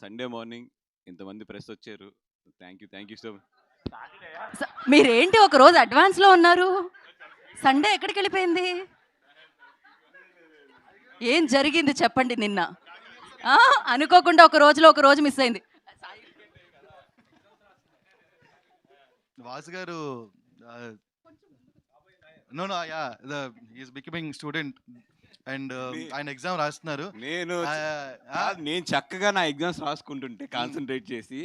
Sunday morning ఇంతమంది press వచ్చారు. Thank you so much. మీరేంటి ఒక రోజు అడ్వాన్స్లో ఉన్నారు? సండే ఎక్కడికి వెళ్ళిపోయింది? ఏం జరిగింది చెప్పండి నిన్న? అనుకోకుండా ఒక రోజు మిస్ అయింది. Vasu garu no no ya is becoming student and ఆయన ఎగ్జామ్ రాస్తున్నారు. నేను చక్కగా నా ఎగ్జామ్స్ రాసుకుంటుంటే కాన్సన్ట్రేట్ చేసి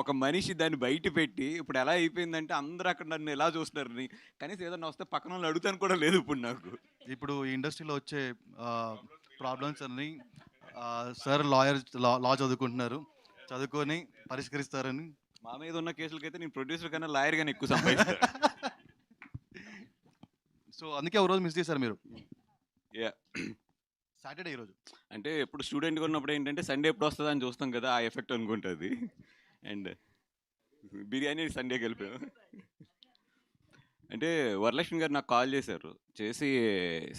ఒక మనిషి దాన్ని బయట పెట్టి ఇప్పుడు ఎలా అయిపోయిందంటే అందరూ అక్కడ నన్ను ఎలా చూస్తున్నారు, కనీసం ఏదైనా వస్తే పక్కన వాళ్ళు అడుగుతాను కూడా లేదు ఇప్పుడు నాకు. ఇప్పుడు ఈ ఇండస్ట్రీలో వచ్చే ప్రాబ్లమ్స్ అన్ని సార్ లా చదువుకుంటున్నారు, చదువుకొని పరిష్కరిస్తారని. మా మీద ఉన్న కేసులకైతే నేను ప్రొడ్యూసర్ కన్నా లాయర్ గానే ఎక్కువ సంపాదిస్తాను. సో అందుకే ఒక రోజు మిస్ చేశారు మీరు. సాటర్డే ఈరోజు అంటే ఎప్పుడు స్టూడెంట్గా ఉన్నప్పుడు ఏంటంటే సండే ఎప్పుడు వస్తుందా అని చూస్తాం కదా, ఆ ఎఫెక్ట్ అనుకుంటుంది. అండ్ బిర్యానీ సండేకి వెళ్ళిపోయాం. అంటే వరలక్ష్మి గారు నాకు కాల్ చేశారు, చేసి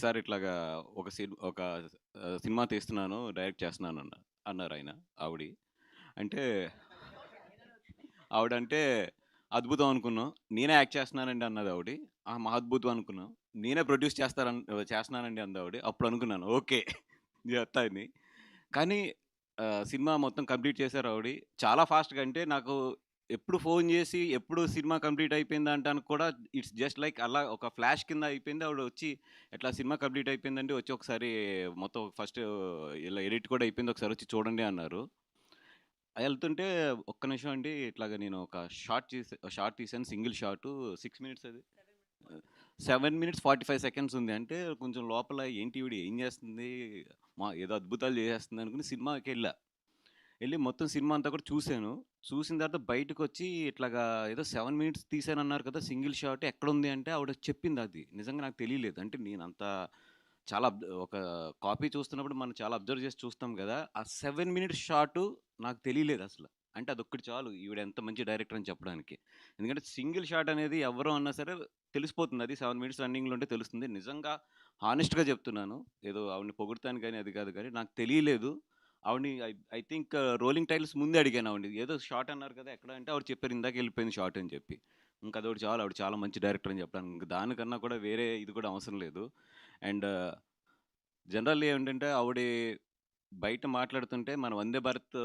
సార్ ఇట్లాగా ఒక సినిమా తీస్తున్నాను, డైరెక్ట్ చేస్తున్నాను అన్నారు ఆయన. ఆవిడంటే అద్భుతం అనుకున్నాం. నేనే యాక్ట్ చేస్తున్నానండి అన్నది ఆవిడ. మా అద్భుతం అనుకున్నాం. నేనే ప్రొడ్యూస్ చేస్తున్నానండి అంది ఆవిడ. అప్పుడు అనుకున్నాను ఓకే చేస్తా అని. కానీ సినిమా మొత్తం కంప్లీట్ చేశారు ఆవిడ చాలా ఫాస్ట్గా. అంటే నాకు ఎప్పుడు ఫోన్ చేసి ఎప్పుడు సినిమా కంప్లీట్ అయిపోయింది అంటానికి కూడా ఇట్స్ జస్ట్ లైక్ అలా ఒక ఫ్లాష్ కింద అయిపోయింది. ఆవిడ వచ్చి ఎట్లా సినిమా కంప్లీట్ అయిపోయిందండి, వచ్చి ఒకసారి మొత్తం ఫస్ట్ ఇలా ఎడిట్ కూడా అయిపోయింది, ఒకసారి వచ్చి చూడండి అన్నారు. వెళ్తుంటే ఒక్క నిమిషం అండి, ఇట్లాగా నేను ఒక షార్ట్ తీసాను, సింగిల్ షాటు 6 minutes, అది 7 minutes 45 seconds ఉంది. అంటే కొంచెం లోపల ఏంటి ఈవిడ ఏం చేస్తుంది, ఏదో అద్భుతాలు చేసేస్తుంది అనుకుని సినిమాకి వెళ్ళి మొత్తం సినిమా అంతా కూడా చూసిన తర్వాత బయటకు వచ్చి ఇట్లాగా ఏదో 7 minutes తీసాను అన్నారు కదా సింగిల్ షాట్, ఎక్కడుంది అంటే ఆవిడ చెప్పింది. అది నిజంగా నాకు తెలియలేదు. అంటే నేను అంత చాలా ఒక కాపీ చూస్తున్నప్పుడు మనం చాలా అబ్జర్వ్ చేసి చూస్తాం కదా, ఆ 7 minutes షాటు నాకు తెలియలేదు అసలు. అంటే అదొక్కటి చాలు ఈవిడ ఎంత మంచి డైరెక్టర్ అని చెప్పడానికి. ఎందుకంటే సింగిల్ షాట్ అనేది ఎవరో అన్నా సరే తెలిసిపోతుంది, అది 7 minutes రన్నింగ్లో ఉంటే తెలుస్తుంది. నిజంగా హానెస్ట్గా చెప్తున్నాను, ఏదో ఆవిడని పొగుడుతాను కానీ అది కాదు, కానీ నాకు తెలియలేదు. ఆవిడని ఐ థింక్ రోలింగ్ టైల్స్ ముందే అడిగాను ఆవిడ, ఏదో షాట్ అన్నారు కదా ఎక్కడ అంటే ఆవిడ చెప్పారు ఇందాక వెళ్ళిపోయింది షాట్ అని చెప్పి. ఇంకా అదొకటి చాలు, ఆవిడ చాలా మంచి డైరెక్టర్ అని చెప్పడానికి. ఇంకా దానికన్నా కూడా వేరే ఇది కూడా అవసరం లేదు. అండ్ జనరల్లీ ఏంటంటే ఆవిడ బయట మాట్లాడుతుంటే మన వందే భారత్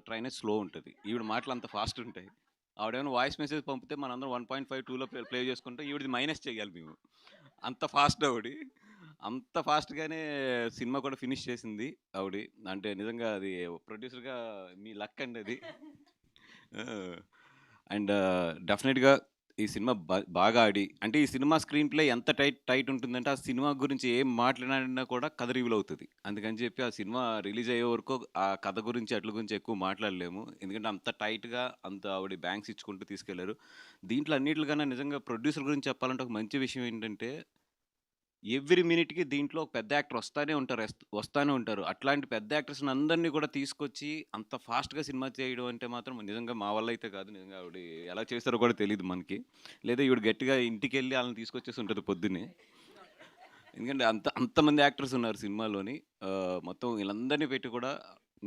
ట్రైనే స్లో ఉంటుంది, ఈవిడ మాటలు అంత ఫాస్ట్ ఉంటాయి. ఆవిడేమైనా వాయిస్ మెసేజ్ పంపితే మనందరం 1.5 2లో ప్లే చేసుకుంటే ఈవిడది మైనస్ చేయాలి మేము, అంత ఫాస్ట్ ఆవిడ. అంత ఫాస్ట్గానే సినిమా కూడా ఫినిష్ చేసింది ఆవిడ. అంటే నిజంగా అది ప్రొడ్యూసర్గా మీ లక్ అండి అది. అండ్ డెఫినెట్గా ఈ సినిమా బాగా ఆడి, అంటే ఈ సినిమా స్క్రీన్ ప్లే ఎంత టైట్ ఉంటుందంటే ఆ సినిమా గురించి ఏం మాట్లాడినా కూడా కథ రివీల్ అవుతుంది. అందుకని చెప్పి ఆ సినిమా రిలీజ్ అయ్యే వరకు ఆ కథ గురించి అట్ల గురించి ఎక్కువ మాట్లాడలేము, ఎందుకంటే అంత టైట్గా అంత ఆవిడ బ్యాంక్స్ ఇచ్చుకుంటూ తీసుకెళ్లారు. దీంట్లో అన్నిటికన్నా నిజంగా ప్రొడ్యూసర్ గురించి చెప్పాలంటే ఒక మంచి విషయం ఏంటంటే ఎవ్రీ మినిట్కి దీంట్లో ఒక పెద్ద యాక్టర్ వస్తానే ఉంటారు. అట్లాంటి పెద్ద యాక్టర్స్ని అందరినీ కూడా తీసుకొచ్చి అంత ఫాస్ట్గా సినిమా చేయడం అంటే మాత్రం నిజంగా మా వల్ల అయితే కాదు. నిజంగా ఆవిడ ఎలా చేస్తారో కూడా తెలియదు మనకి. లేదా ఈవిడ గట్టిగా ఇంటికి వెళ్ళి వాళ్ళని తీసుకొచ్చేసి ఉంటుంది పొద్దున్నే. ఎందుకంటే అంతమంది యాక్టర్స్ ఉన్నారు సినిమాలోని. మొత్తం వీళ్ళందరినీ పెట్టి కూడా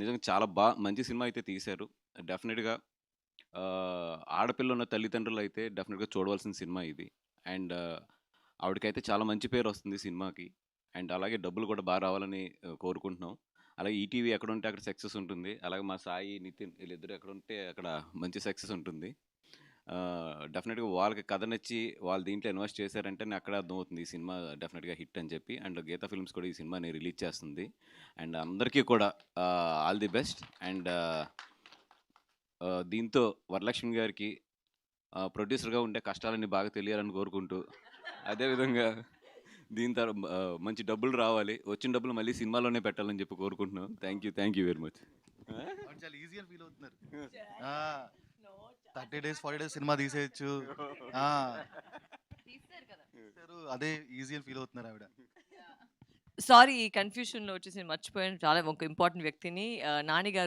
నిజంగా చాలా మంచి సినిమా అయితే తీశారు. డెఫినెట్గా ఆడపిల్ల ఉన్న తల్లిదండ్రులు అయితే డెఫినెట్గా చూడవలసిన సినిమా ఇది. అండ్ ఆవిడకైతే చాలా మంచి పేరు వస్తుంది సినిమాకి. అండ్ అలాగే డబ్బులు కూడా బాగా రావాలని కోరుకుంటున్నాం. అలాగే ఈటీవీ ఎక్కడ ఉంటే అక్కడ సక్సెస్ ఉంటుంది. అలాగే మా సాయి, నితిన్ వీళ్ళిద్దరు ఎక్కడ ఉంటే అక్కడ మంచి సక్సెస్ ఉంటుంది. డెఫినెట్గా వాళ్ళకి కథ నచ్చి వాళ్ళు దీంట్లో ఇన్వెస్ట్ చేశారంటే నాకు అక్కడ అర్థమవుతుంది ఈ సినిమా డెఫినెట్గా హిట్ అని చెప్పి. అండ్ గీతా ఫిల్మ్స్ కూడా ఈ సినిమాని రిలీజ్ చేస్తుంది. అండ్ అందరికీ కూడా ఆల్ ది బెస్ట్. అండ్ దీంతో వరలక్ష్మి గారికి ప్రొడ్యూసర్గా ఉండే కష్టాలన్నీ బాగా తెలియాలని కోరుకుంటూ, అదేవిధంగా దీని తర్వాత మంచి డబ్బులు రావాలి, వచ్చిన డబ్బులు మళ్ళీ సినిమాలోనే పెట్టాలని చెప్పి కోరుకుంటున్నాం. Thank you very much. చాలా ఈజీ అని ఫీల్ అవుతున్నారు. 30 days 40 days సినిమా తీసేయచ్చు, అదే ఈజీ అని ఫీల్ అవుతున్నారు ఆవిడ. సారీ, కన్ఫ్యూషన్లో వచ్చేసి మర్చిపోయాను చాలా ఒక ఇంపార్టెంట్ వ్యక్తిని. నాని గారు